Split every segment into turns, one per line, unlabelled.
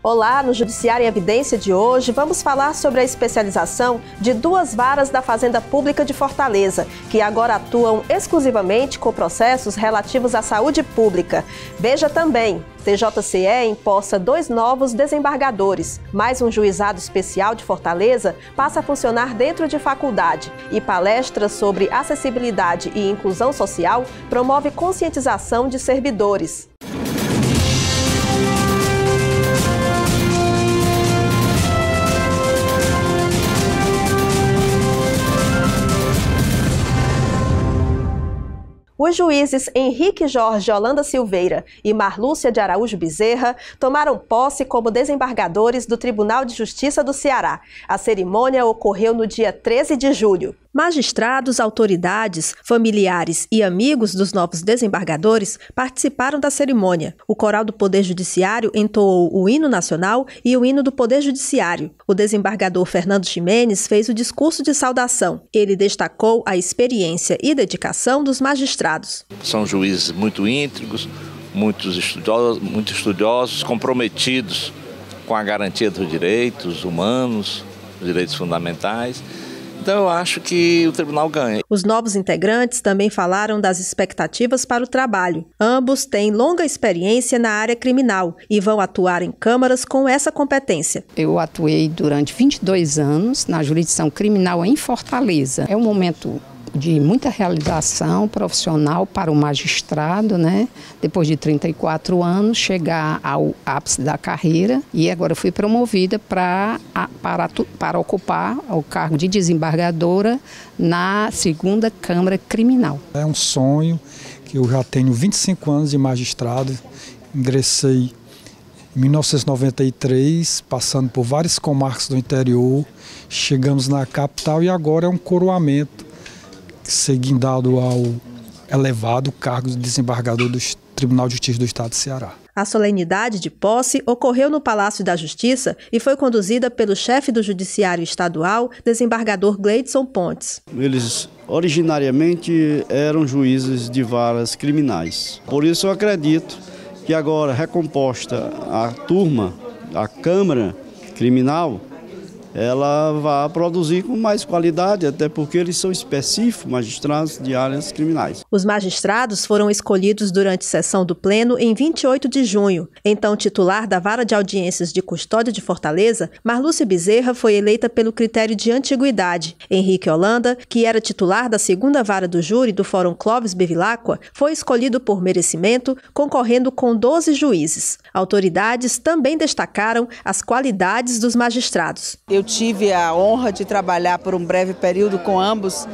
Olá, no Judiciário em Evidência de hoje vamos falar sobre a especialização de 2 varas da Fazenda Pública de Fortaleza, que agora atuam exclusivamente com processos relativos à saúde pública. Veja também, TJCE empossa 2 novos desembargadores. Mais um juizado especial de Fortaleza passa a funcionar dentro de faculdade e palestras sobre acessibilidade e inclusão social promove conscientização de servidores. Os juízes Henrique Jorge Holanda Silveira e Marlúcia de Araújo Bezerra tomaram posse como desembargadores do Tribunal de Justiça do Ceará. A cerimônia ocorreu no dia 13 de julho. Magistrados, autoridades, familiares e amigos dos novos desembargadores participaram da cerimônia. O coral do Poder Judiciário entoou o hino nacional e o hino do Poder Judiciário. O desembargador Fernando Ximenes fez o discurso de saudação. Ele destacou a experiência e dedicação dos magistrados.
São juízes muito íntegros, muito estudiosos, comprometidos com a garantia dos direitos humanos, dos direitos fundamentais. Então eu acho que o tribunal ganha.
Os novos integrantes também falaram das expectativas para o trabalho. Ambos têm longa experiência na área criminal e vão atuar em câmaras com essa competência.
Eu atuei durante 22 anos na jurisdição criminal em Fortaleza. É um momento de muita realização profissional para o magistrado, né? Depois de 34 anos, chegar ao ápice da carreira, e agora fui promovida para ocupar o cargo de desembargadora na 2ª Câmara Criminal.
É um sonho que eu já tenho 25 anos de magistrado, ingressei em 1993, passando por várias comarcas do interior, chegamos na capital e agora é um coroamento, seguindo ao elevado cargo de desembargador do Tribunal de Justiça do Estado do Ceará.
A solenidade de posse ocorreu no Palácio da Justiça e foi conduzida pelo chefe do Judiciário Estadual, desembargador Gleidson Pontes.
Eles originariamente eram juízes de varas criminais. Por isso eu acredito que agora, recomposta a turma, a Câmara Criminal, ela vai produzir com mais qualidade, até porque eles são específicos, magistrados de áreas criminais.
Os magistrados foram escolhidos durante sessão do Pleno em 28 de junho. Então, titular da Vara de Audiências de Custódia de Fortaleza, Marlúcia Bezerra foi eleita pelo critério de antiguidade. Henrique Holanda, que era titular da 2ª Vara do Júri do Fórum Clóvis Bevilacqua, foi escolhido por merecimento, concorrendo com 12 juízes. Autoridades também destacaram as qualidades dos magistrados.
Eu tive a honra de trabalhar por um breve período com ambos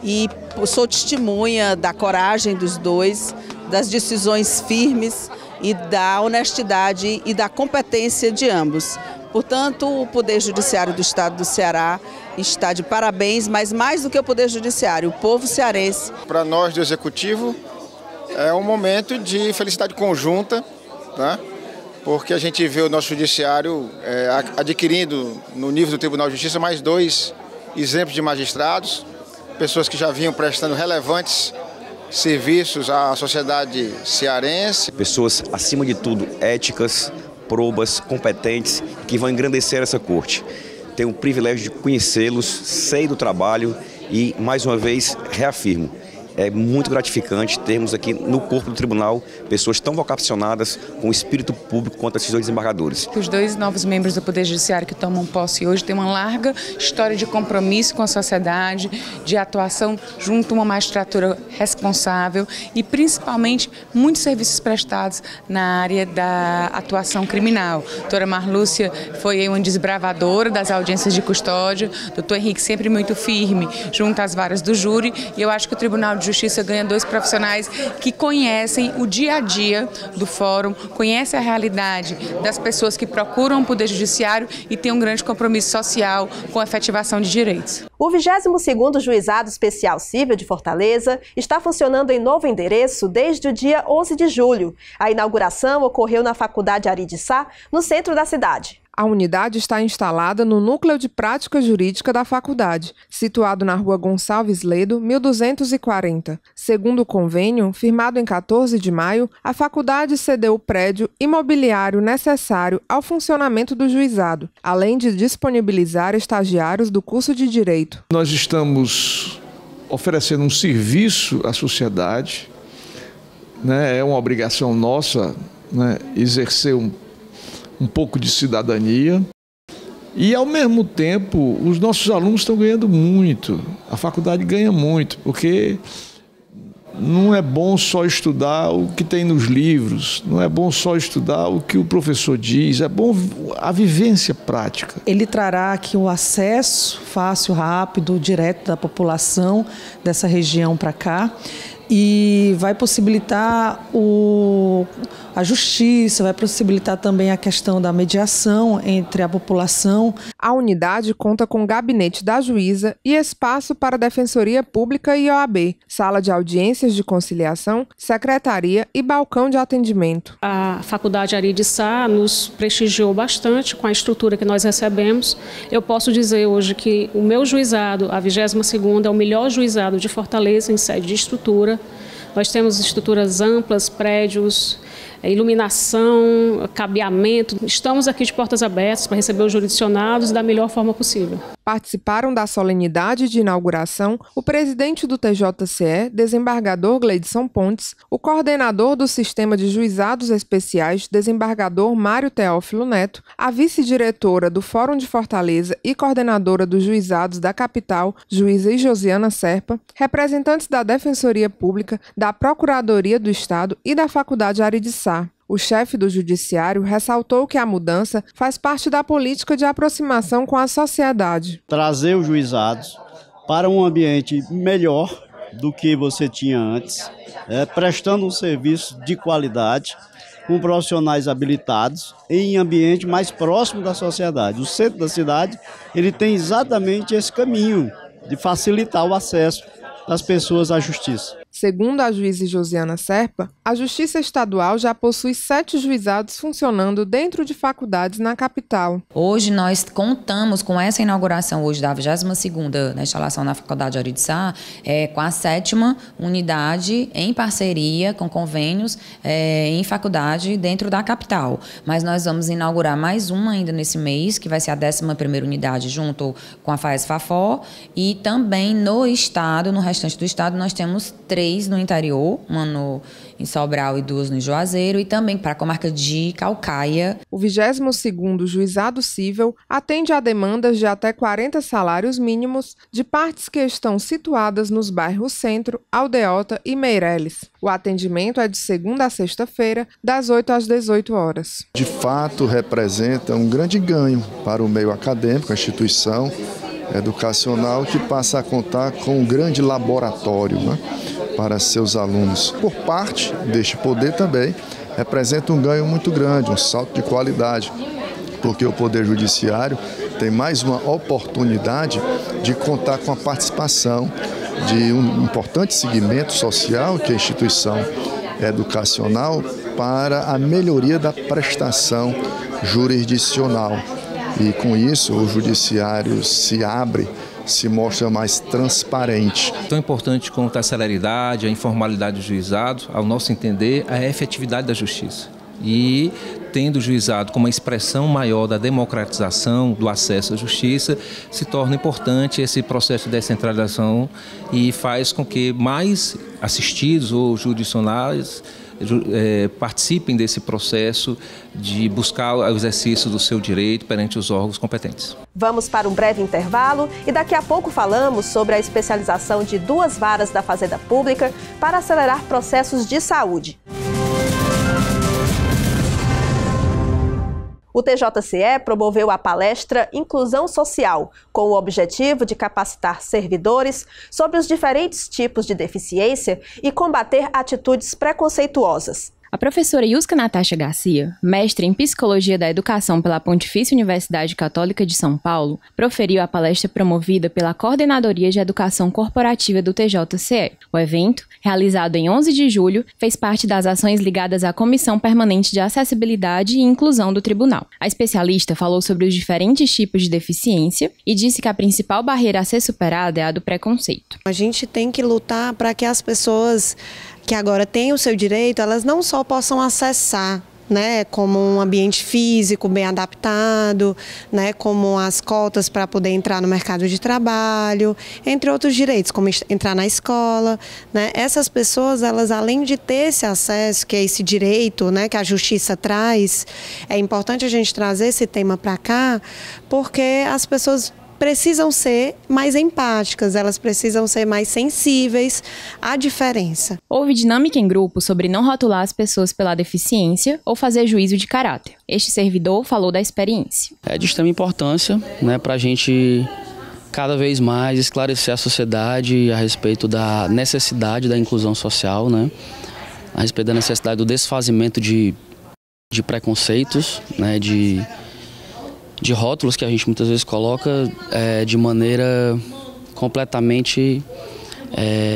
e sou testemunha da coragem dos dois, das decisões firmes e da honestidade e da competência de ambos. Portanto, o Poder Judiciário do Estado do Ceará está de parabéns, mas mais do que o Poder Judiciário, o povo cearense.
Para nós do Executivo é um momento de felicidade conjunta, né? Porque a gente vê o nosso judiciário adquirindo, no nível do Tribunal de Justiça, mais 2 exemplos de magistrados, pessoas que já vinham prestando relevantes serviços à sociedade cearense.
Pessoas, acima de tudo, éticas, probas, competentes, que vão engrandecer essa corte. Tenho o privilégio de conhecê-los, sei do trabalho e, mais uma vez, reafirmo. É muito gratificante termos aqui no corpo do tribunal pessoas tão vocacionadas com o espírito público quanto esses 2 desembargadores.
Os 2 novos membros do Poder Judiciário que tomam posse hoje têm uma larga história de compromisso com a sociedade, de atuação junto a uma magistratura responsável e principalmente muitos serviços prestados na área da atuação criminal. A doutora Marlúcia foi uma desbravadora das audiências de custódia, doutor Henrique sempre muito firme junto às varas do júri, e eu acho que o Tribunal de Justiça ganha 2 profissionais que conhecem o dia a dia do fórum, conhecem a realidade das pessoas que procuram o Poder Judiciário e têm um grande compromisso social com a efetivação de direitos.
O 22º Juizado Especial Cível de Fortaleza está funcionando em novo endereço desde o dia 11 de julho. A inauguração ocorreu na Faculdade Ari de Sá, no centro da cidade.
A unidade está instalada no Núcleo de Prática Jurídica da faculdade, situado na Rua Gonçalves Ledo, 1240. Segundo o convênio, firmado em 14 de maio, a faculdade cedeu o prédio imobiliário necessário ao funcionamento do juizado, além de disponibilizar estagiários do curso de Direito.
Nós estamos oferecendo um serviço à sociedade, né? É uma obrigação nossa, né, exercer um pouco de cidadania e, ao mesmo tempo, os nossos alunos estão ganhando muito, a faculdade ganha muito, porque não é bom só estudar o que tem nos livros, não é bom só estudar o que o professor diz, é bom a vivência prática.
Ele trará aqui o acesso fácil, rápido, direto da população dessa região para cá e vai possibilitar a justiça, vai possibilitar também a questão da mediação entre a população.
A unidade conta com gabinete da juíza e espaço para a Defensoria Pública e OAB, sala de audiências de conciliação, secretaria e balcão de atendimento.
A Faculdade Ari de Sá nos prestigiou bastante com a estrutura que nós recebemos. Eu posso dizer hoje que o meu juizado, a 22ª, é o melhor juizado de Fortaleza em sede de estrutura. Nós temos estruturas amplas, prédios, iluminação, cabeamento. Estamos aqui de portas abertas para receber os jurisdicionados da melhor forma possível.
Participaram da solenidade de inauguração o presidente do TJCE, desembargador Gleidson Pontes, o coordenador do Sistema de Juizados Especiais, desembargador Mário Teófilo Neto, a vice-diretora do Fórum de Fortaleza e coordenadora dos juizados da capital, juíza Josiana Serpa, representantes da Defensoria Pública, da Procuradoria do Estado e da Faculdade Ari de Sá. O chefe do Judiciário ressaltou que a mudança faz parte da política de aproximação com a sociedade.
Trazer os juizados para um ambiente melhor do que você tinha antes, prestando um serviço de qualidade, com profissionais habilitados, em ambiente mais próximo da sociedade. O centro da cidade ele tem exatamente esse caminho de facilitar o acesso das pessoas à justiça.
Segundo a juíza Josiana Serpa, a Justiça Estadual já possui 7 juizados funcionando dentro de faculdades na capital.
Hoje nós contamos com essa inauguração hoje da 22ª da instalação na Faculdade Ari de Sá, com a 7ª unidade em parceria com convênios em faculdade dentro da capital. Mas nós vamos inaugurar mais uma ainda nesse mês, que vai ser a 11ª unidade junto com a FAES-FAFOR, e também no estado, no restante do estado, nós temos 3 no interior, uma em Sobral e 2 no Juazeiro, e também para a comarca de Caucaia.
O 22º Juizado Cível atende a demandas de até 40 salários mínimos de partes que estão situadas nos bairros Centro, Aldeota e Meireles. O atendimento é de segunda a sexta-feira, das 8 às 18 horas.
De fato, representa um grande ganho para o meio acadêmico, a instituição educacional, que passa a contar com um grande laboratório, né, para seus alunos. Por parte deste poder também, representa um ganho muito grande, um salto de qualidade, porque o Poder Judiciário tem mais uma oportunidade de contar com a participação de um importante segmento social, que é a instituição educacional, para a melhoria da prestação jurisdicional. E com isso o Judiciário se abre, se mostra mais transparente.
Tão importante quanto a celeridade, a informalidade do juizado, ao nosso entender, a efetividade da justiça. E tendo o juizado como uma expressão maior da democratização do acesso à justiça, se torna importante esse processo de descentralização e faz com que mais assistidos ou jurisdicionais participem desse processo de buscar o exercício do seu direito perante os órgãos competentes.
Vamos para um breve intervalo e daqui a pouco falamos sobre a especialização de 2 varas da Fazenda Pública para acelerar processos de saúde. O TJCE promoveu a palestra Inclusão Social, com o objetivo de capacitar servidores sobre os diferentes tipos de deficiência e combater atitudes preconceituosas.
A professora Yusca Natasha Garcia, mestre em Psicologia da Educação pela Pontifícia Universidade Católica de São Paulo, proferiu a palestra promovida pela Coordenadoria de Educação Corporativa do TJCE. O evento, realizado em 11 de julho, fez parte das ações ligadas à Comissão Permanente de Acessibilidade e Inclusão do Tribunal. A especialista falou sobre os diferentes tipos de deficiência e disse que a principal barreira a ser superada é a do preconceito.
A gente tem que lutar para que as pessoas que agora têm o seu direito, elas não só possam acessar, né, como um ambiente físico bem adaptado, né, como as cotas para poder entrar no mercado de trabalho, entre outros direitos, como entrar na escola, né. Essas pessoas, elas além de ter esse acesso, que é esse direito, né, que a justiça traz, é importante a gente trazer esse tema para cá, porque as pessoas precisam ser mais empáticas, elas precisam ser mais sensíveis à diferença.
Houve dinâmica em grupo sobre não rotular as pessoas pela deficiência ou fazer juízo de caráter. Este servidor falou da experiência.
É de extrema importância, né, para a gente cada vez mais esclarecer a sociedade a respeito da necessidade da inclusão social, né, a respeito da necessidade do desfazimento de preconceitos, né, de rótulos que a gente muitas vezes coloca de maneira completamente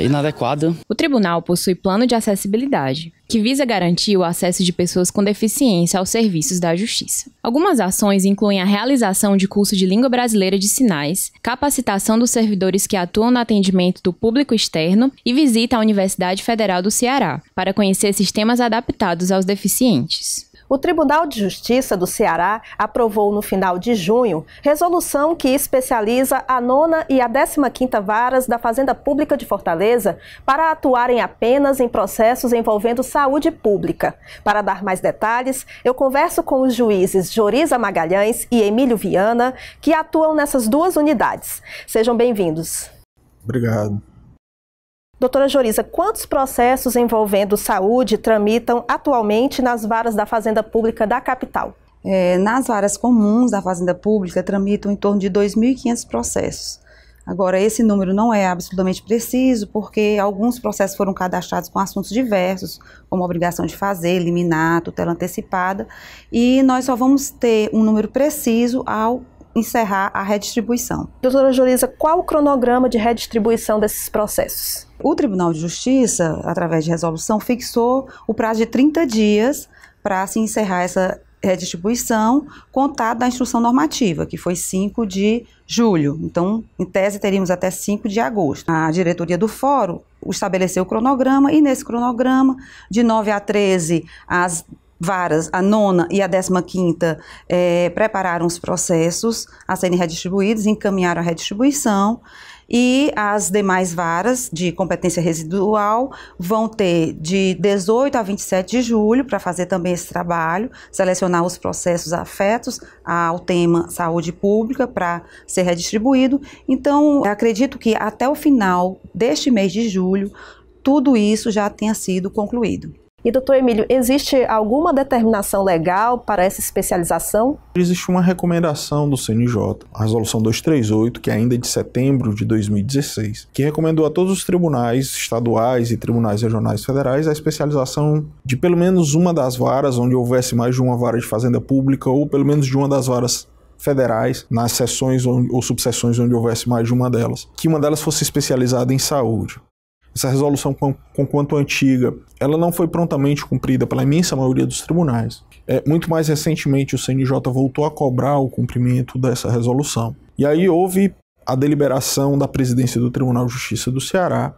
inadequada.
O tribunal possui plano de acessibilidade, que visa garantir o acesso de pessoas com deficiência aos serviços da Justiça. Algumas ações incluem a realização de curso de língua brasileira de sinais, capacitação dos servidores que atuam no atendimento do público externo e visita à Universidade Federal do Ceará, para conhecer sistemas adaptados aos deficientes.
O Tribunal de Justiça do Ceará aprovou no final de junho resolução que especializa a 9ª e a 15ª Varas da Fazenda Pública de Fortaleza para atuarem apenas em processos envolvendo saúde pública. Para dar mais detalhes, eu converso com os juízes Joriza Magalhães e Emílio Viana, que atuam nessas duas unidades. Sejam bem-vindos.
Obrigado.
Doutora Joriza, quantos processos envolvendo saúde tramitam atualmente nas varas da Fazenda Pública da capital?
Nas varas comuns da Fazenda Pública tramitam em torno de 2.500 processos. Agora, esse número não é absolutamente preciso, porque alguns processos foram cadastrados com assuntos diversos, como obrigação de fazer, liminar, tutela antecipada, e nós só vamos ter um número preciso ao encerrar a redistribuição.
Doutora Joriza, qual o cronograma de redistribuição desses processos?
O Tribunal de Justiça, através de resolução, fixou o prazo de 30 dias para se encerrar essa redistribuição, contado da instrução normativa, que foi 5 de julho. Então, em tese, teríamos até 5 de agosto. A diretoria do fórum estabeleceu o cronograma e, nesse cronograma, de 9 a 13, as varas, a 9ª e a 15ª, prepararam os processos a serem redistribuídos, encaminharam a redistribuição, e as demais varas de competência residual vão ter de 18 a 27 de julho para fazer também esse trabalho, selecionar os processos afetos ao tema saúde pública para ser redistribuído. Então, eu acredito que até o final deste mês de julho, tudo isso já tenha sido concluído.
E, doutor Emílio, existe alguma determinação legal para essa especialização?
Existe uma recomendação do CNJ, a Resolução 238, que é ainda de setembro de 2016, que recomendou a todos os tribunais estaduais e tribunais regionais federais a especialização de pelo menos uma das varas, onde houvesse mais de uma vara de fazenda pública, ou pelo menos de uma das varas federais, nas seções ou subseções onde houvesse mais de uma delas, que uma delas fosse especializada em saúde. Essa resolução, conquanto antiga, ela não foi prontamente cumprida pela imensa maioria dos tribunais. Muito mais recentemente, o CNJ voltou a cobrar o cumprimento dessa resolução. E aí houve a deliberação da presidência do Tribunal de Justiça do Ceará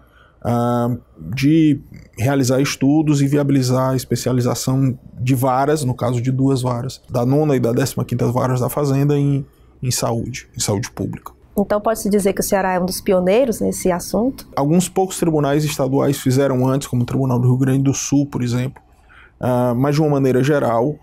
de realizar estudos e viabilizar a especialização de varas, no caso de 2 varas, da 9ª e da 15ª Varas da Fazenda em saúde pública.
Então pode-se dizer que o Ceará é um dos pioneiros nesse assunto?
Alguns poucos tribunais estaduais fizeram antes, como o Tribunal do Rio Grande do Sul, por exemplo, mas de uma maneira geral,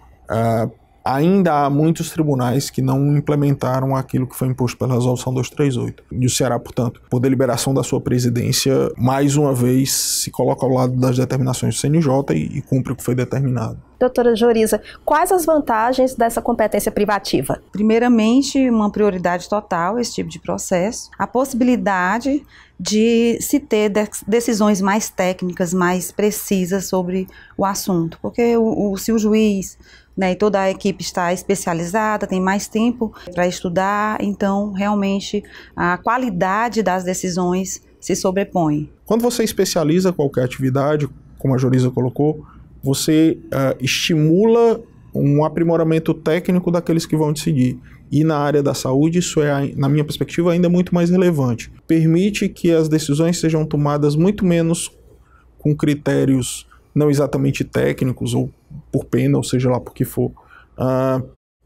ainda há muitos tribunais que não implementaram aquilo que foi imposto pela Resolução 238. E o Ceará, portanto, por deliberação da sua presidência, mais uma vez se coloca ao lado das determinações do CNJ e cumpre o que foi determinado.
Doutora Joriza, quais as vantagens dessa competência privativa?
Primeiramente, uma prioridade total, esse tipo de processo. A possibilidade de se ter decisões mais técnicas, mais precisas sobre o assunto. Porque se o juiz, né, e toda a equipe está especializada, tem mais tempo para estudar, então realmente a qualidade das decisões se sobrepõe.
Quando você especializa qualquer atividade, como a Joriza colocou, você estimula um aprimoramento técnico daqueles que vão decidir. E na área da saúde, isso é, na minha perspectiva, ainda muito mais relevante. Permite que as decisões sejam tomadas muito menos com critérios não exatamente técnicos, ou por pena, ou seja lá por que for.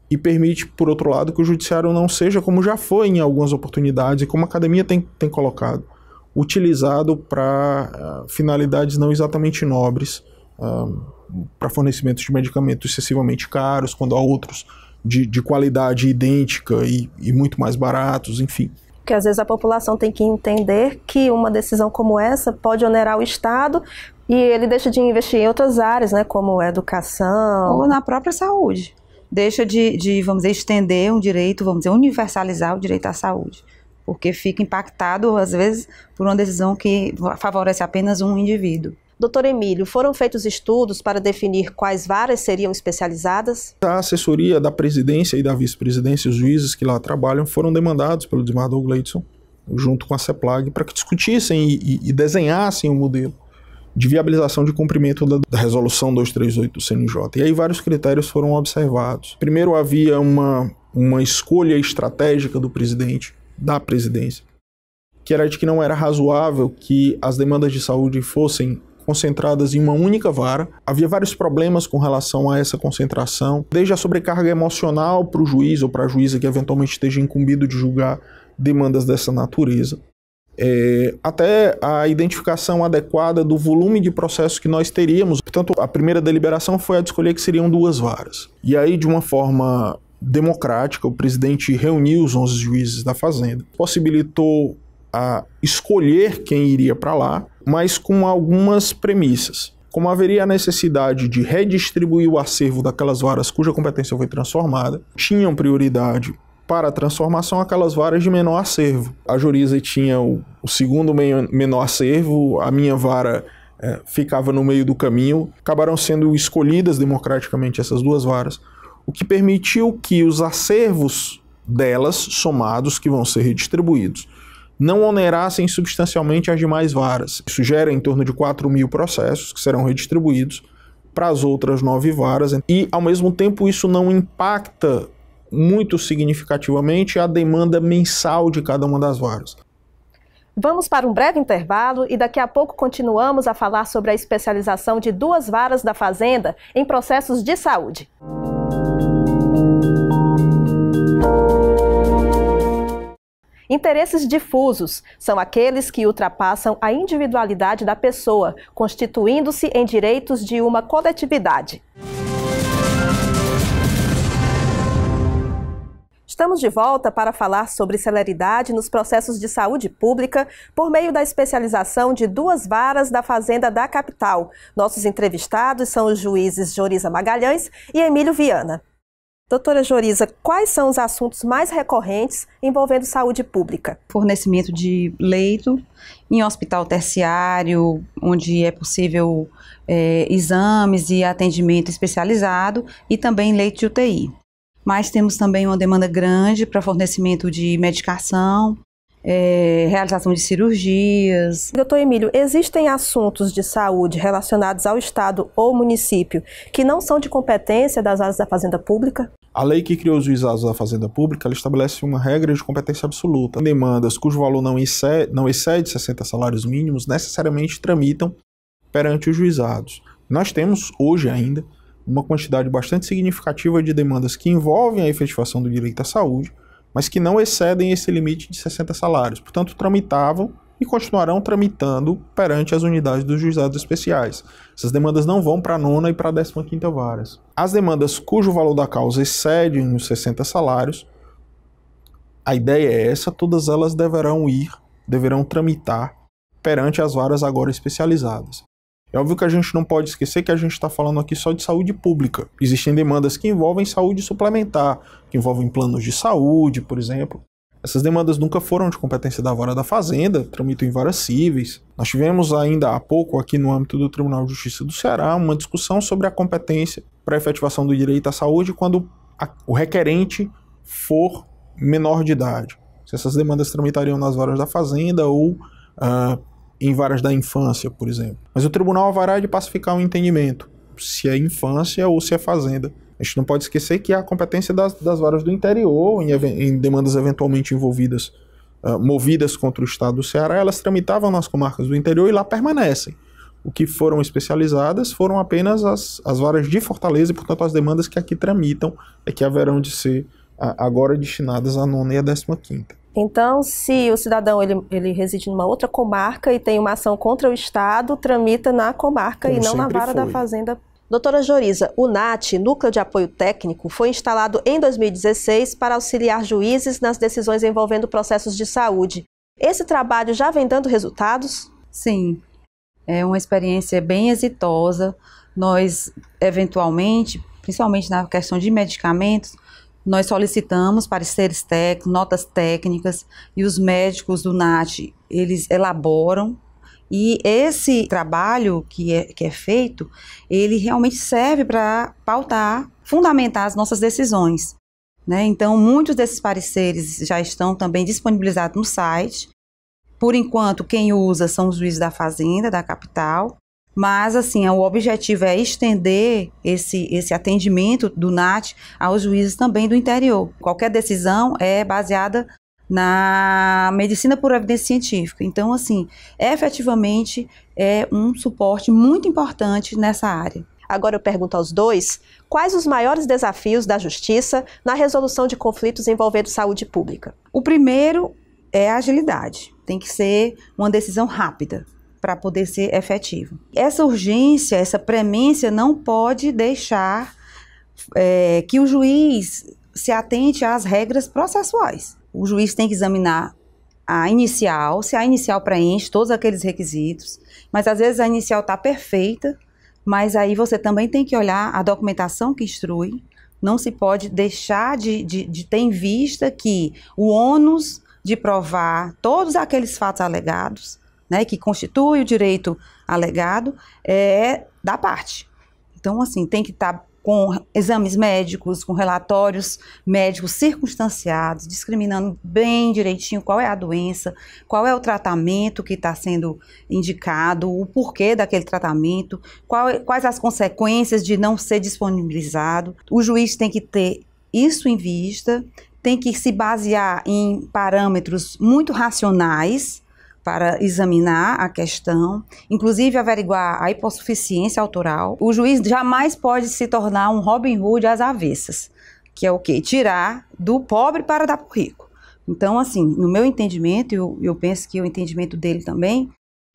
E permite, por outro lado, que o judiciário não seja, como já foi em algumas oportunidades, e como a academia tem colocado, utilizado para finalidades não exatamente nobres, para fornecimento de medicamentos excessivamente caros, quando há outros de qualidade idêntica e muito mais baratos, enfim.
Porque às vezes a população tem que entender que uma decisão como essa pode onerar o Estado e ele deixa de investir em outras áreas, né, como educação.
Ou na própria saúde. Deixa de vamos dizer, estender um direito, vamos dizer, universalizar o direito à saúde. Porque fica impactado, às vezes, por uma decisão que favorece apenas um indivíduo.
Doutor Emílio, foram feitos estudos para definir quais varas seriam especializadas?
A assessoria da presidência e da vice-presidência, os juízes que lá trabalham, foram demandados pelo desembargador Gleidson, junto com a CEPLAG, para que discutissem e desenhassem um modelo de viabilização de cumprimento da Resolução 238 do CNJ. E aí vários critérios foram observados. Primeiro, havia uma escolha estratégica do presidente, da presidência, que era de que não era razoável que as demandas de saúde fossem concentradas em uma única vara. Havia vários problemas com relação a essa concentração, desde a sobrecarga emocional para o juiz ou para a juíza que eventualmente esteja incumbido de julgar demandas dessa natureza, até a identificação adequada do volume de processos que nós teríamos. Portanto, a primeira deliberação foi a de escolher que seriam 2 varas. E aí, de uma forma democrática, o presidente reuniu os 11 juízes da Fazenda, possibilitou a escolher quem iria para lá, mas com algumas premissas. Como haveria a necessidade de redistribuir o acervo daquelas varas cuja competência foi transformada, tinham prioridade para a transformação aquelas varas de menor acervo. A Joriza tinha o segundo menor acervo, a minha vara ficava no meio do caminho. Acabaram sendo escolhidas democraticamente essas 2 varas, o que permitiu que os acervos delas, somados, que vão ser redistribuídos, não onerassem substancialmente as demais varas. Isso gera em torno de 4.000 processos que serão redistribuídos para as outras 9 varas e, ao mesmo tempo, isso não impacta muito significativamente a demanda mensal de cada uma das varas.
Vamos para um breve intervalo e daqui a pouco continuamos a falar sobre a especialização de 2 varas da Fazenda em processos de saúde. Interesses difusos são aqueles que ultrapassam a individualidade da pessoa, constituindo-se em direitos de uma coletividade. Estamos de volta para falar sobre celeridade nos processos de saúde pública por meio da especialização de 2 varas da Fazenda da capital. Nossos entrevistados são os juízes Joriza Magalhães e Emílio Viana. Doutora Joriza, quais são os assuntos mais recorrentes envolvendo saúde pública?
Fornecimento de leito em hospital terciário, onde é possível exames e atendimento especializado, e também leito de UTI. Mas temos também uma demanda grande para fornecimento de medicação, realização de cirurgias.
Doutor Emílio, existem assuntos de saúde relacionados ao Estado ou município que não são de competência das áreas da Fazenda Pública?
A lei que criou os juizados da Fazenda Pública, ela estabelece uma regra de competência absoluta. Demandas cujo valor não excede 60 salários mínimos necessariamente tramitam perante os juizados. Nós temos hoje ainda uma quantidade bastante significativa de demandas que envolvem a efetivação do direito à saúde, mas que não excedem esse limite de 60 salários. Portanto, tramitavam e continuarão tramitando perante as unidades dos juizados especiais. Essas demandas não vão para a 9ª e para a 15ª varas. As demandas cujo valor da causa excede os 60 salários, a ideia é essa, todas elas deverão tramitar perante as varas agora especializadas. É óbvio que a gente não pode esquecer que a gente está falando aqui só de saúde pública. Existem demandas que envolvem saúde suplementar, que envolvem planos de saúde, por exemplo. Essas demandas nunca foram de competência da Vara da Fazenda, tramitam em varas cíveis. Nós tivemos ainda há pouco, aqui no âmbito do Tribunal de Justiça do Ceará, uma discussão sobre a competência para a efetivação do direito à saúde quando o requerente for menor de idade. Se essas demandas tramitariam nas varas da Fazenda ou em varas da infância, por exemplo. Mas o tribunal haverá de pacificar o entendimento, se é infância ou se é fazenda. A gente não pode esquecer que a competência das varas do interior, em demandas eventualmente movidas contra o Estado do Ceará, elas tramitavam nas comarcas do interior e lá permanecem. O que foram especializadas foram apenas as varas de Fortaleza e, portanto, as demandas que aqui tramitam é que haverão de ser agora destinadas à 9ª e à 15ª.
Então, se o cidadão ele reside numa outra comarca e tem uma ação contra o Estado, tramita na comarca e não na vara da Fazenda. Doutora Joriza, o NAT, Núcleo de Apoio Técnico, foi instalado em 2016 para auxiliar juízes nas decisões envolvendo processos de saúde. Esse trabalho já vem dando resultados?
Sim, é uma experiência bem exitosa. Nós, eventualmente, principalmente na questão de medicamentos, nós solicitamos pareceres técnicos, notas técnicas, e os médicos do NAT, eles elaboram. E esse trabalho que é feito, ele realmente serve para pautar, fundamentar as nossas decisões, né? Então, muitos desses pareceres já estão também disponibilizados no site. Por enquanto, quem usa são os juízes da Fazenda, da capital. Mas, assim, o objetivo é estender esse atendimento do NAT aos juízes também do interior. Qualquer decisão é baseada na medicina por evidência científica. Então, assim, efetivamente é um suporte muito importante nessa área.
Agora eu pergunto aos dois, quais os maiores desafios da Justiça na resolução de conflitos envolvendo saúde pública?
O primeiro é a agilidade. Tem que ser uma decisão rápida para poder ser efetivo. Essa urgência, essa premência não pode deixar que o juiz se atente às regras processuais. O juiz tem que examinar a inicial, se a inicial preenche todos aqueles requisitos, mas às vezes a inicial está perfeita, mas aí você também tem que olhar a documentação que instrui. Não se pode deixar de ter em vista que o ônus de provar todos aqueles fatos alegados, né, que constitui o direito alegado, é da parte. Então, assim, tem que estar com exames médicos, com relatórios médicos circunstanciados, discriminando bem direitinho qual é a doença, qual é o tratamento que está sendo indicado, o porquê daquele tratamento, quais as consequências de não ser disponibilizado. O juiz tem que ter isso em vista, tem que se basear em parâmetros muito racionais para examinar a questão, inclusive averiguar a hipossuficiência autoral. O juiz jamais pode se tornar um Robin Hood às avessas, que é o quê? Tirar do pobre para dar para o rico. Então, assim, no meu entendimento, eu penso que o entendimento dele também,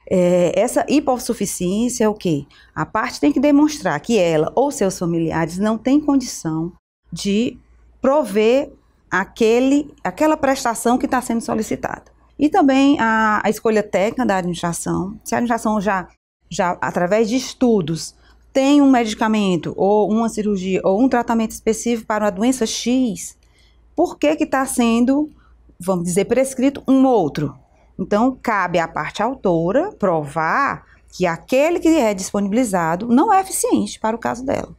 essa hipossuficiência é o quê? A parte tem que demonstrar que ela ou seus familiares não têm condição de prover aquela prestação que está sendo solicitada. E também a escolha técnica da administração. Se a administração já através de estudos, tem um medicamento, ou uma cirurgia, ou um tratamento específico para uma doença X, por que está sendo, vamos dizer, prescrito um outro? Então, cabe à parte autora provar que aquele que é disponibilizado não é eficiente para o caso dela.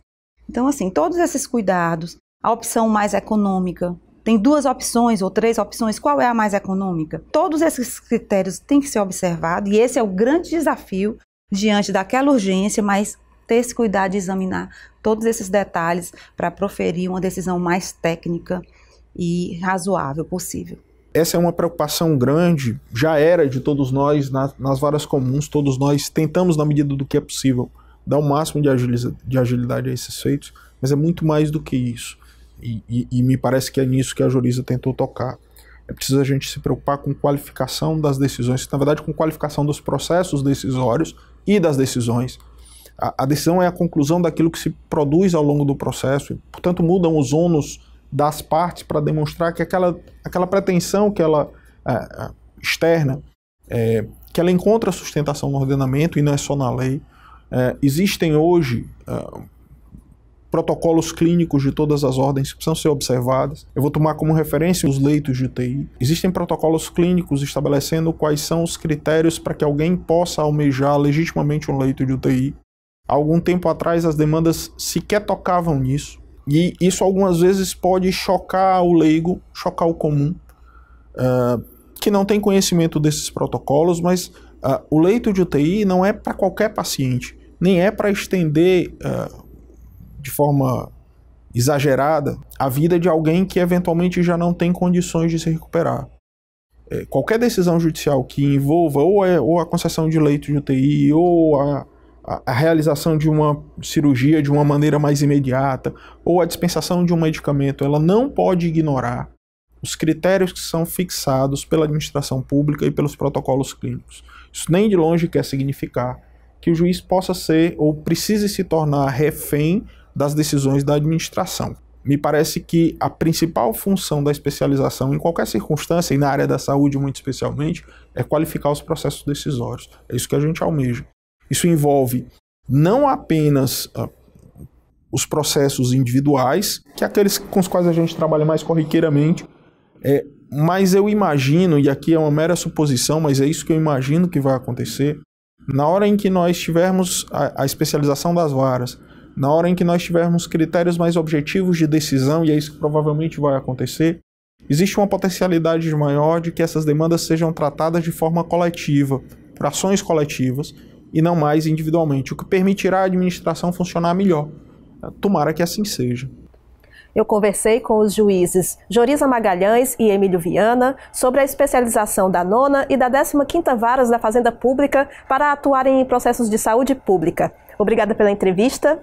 Então, assim, todos esses cuidados, a opção mais econômica, tem 2 opções ou 3 opções, qual é a mais econômica? Todos esses critérios têm que ser observados e esse é o grande desafio diante daquela urgência, mas ter esse cuidado de examinar todos esses detalhes para proferir uma decisão mais técnica e razoável possível.
Essa é uma preocupação grande, já era de todos nós nas varas comuns, todos nós tentamos, na medida do que é possível, dar o máximo de agilidade a esses feitos, mas é muito mais do que isso. E me parece que é nisso que a Joriza tentou tocar. É preciso a gente se preocupar com qualificação das decisões, na verdade com qualificação dos processos decisórios e das decisões. A decisão é a conclusão daquilo que se produz ao longo do processo, e, portanto mudam os ônus das partes para demonstrar que aquela pretensão que ela externa, que ela encontra sustentação no ordenamento e não é só na lei. Existem hoje protocolos clínicos de todas as ordens que precisam ser observados. Eu vou tomar como referência os leitos de UTI. Existem protocolos clínicos estabelecendo quais são os critérios para que alguém possa almejar legitimamente um leito de UTI. Há algum tempo atrás as demandas sequer tocavam nisso. E isso algumas vezes pode chocar o leigo, chocar o comum, que não tem conhecimento desses protocolos, mas o leito de UTI não é para qualquer paciente, nem é para estender de forma exagerada a vida de alguém que eventualmente já não tem condições de se recuperar. Qualquer decisão judicial que envolva ou a concessão de leito de UTI ou a realização de uma cirurgia de uma maneira mais imediata ou a dispensação de um medicamento, ela não pode ignorar os critérios que são fixados pela administração pública e pelos protocolos clínicos. Isso nem de longe quer significar que o juiz possa ser ou precise se tornar refém das decisões da administração. Me parece que a principal função da especialização em qualquer circunstância, e na área da saúde muito especialmente, é qualificar os processos decisórios. É isso que a gente almeja. Isso envolve não apenas os processos individuais, que é aqueles com os quais a gente trabalha mais corriqueiramente, mas eu imagino, e aqui é uma mera suposição, mas é isso que eu imagino que vai acontecer, na hora em que nós tivermos a especialização das varas, na hora em que nós tivermos critérios mais objetivos de decisão, e é isso que provavelmente vai acontecer, existe uma potencialidade maior de que essas demandas sejam tratadas de forma coletiva, por ações coletivas, e não mais individualmente, o que permitirá a administração funcionar melhor. Tomara que assim seja.
Eu conversei com os juízes Jorisa Magalhães e Emílio Viana sobre a especialização da 9ª e da 15ª Varas da Fazenda Pública para atuarem em processos de saúde pública. Obrigada pela entrevista.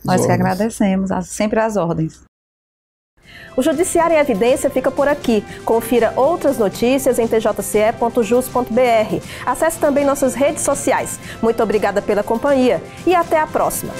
Nós que agradecemos, sempre às ordens.
O Judiciário em Evidência fica por aqui. Confira outras notícias em tjce.jus.br. Acesse também nossas redes sociais. Muito obrigada pela companhia e até a próxima.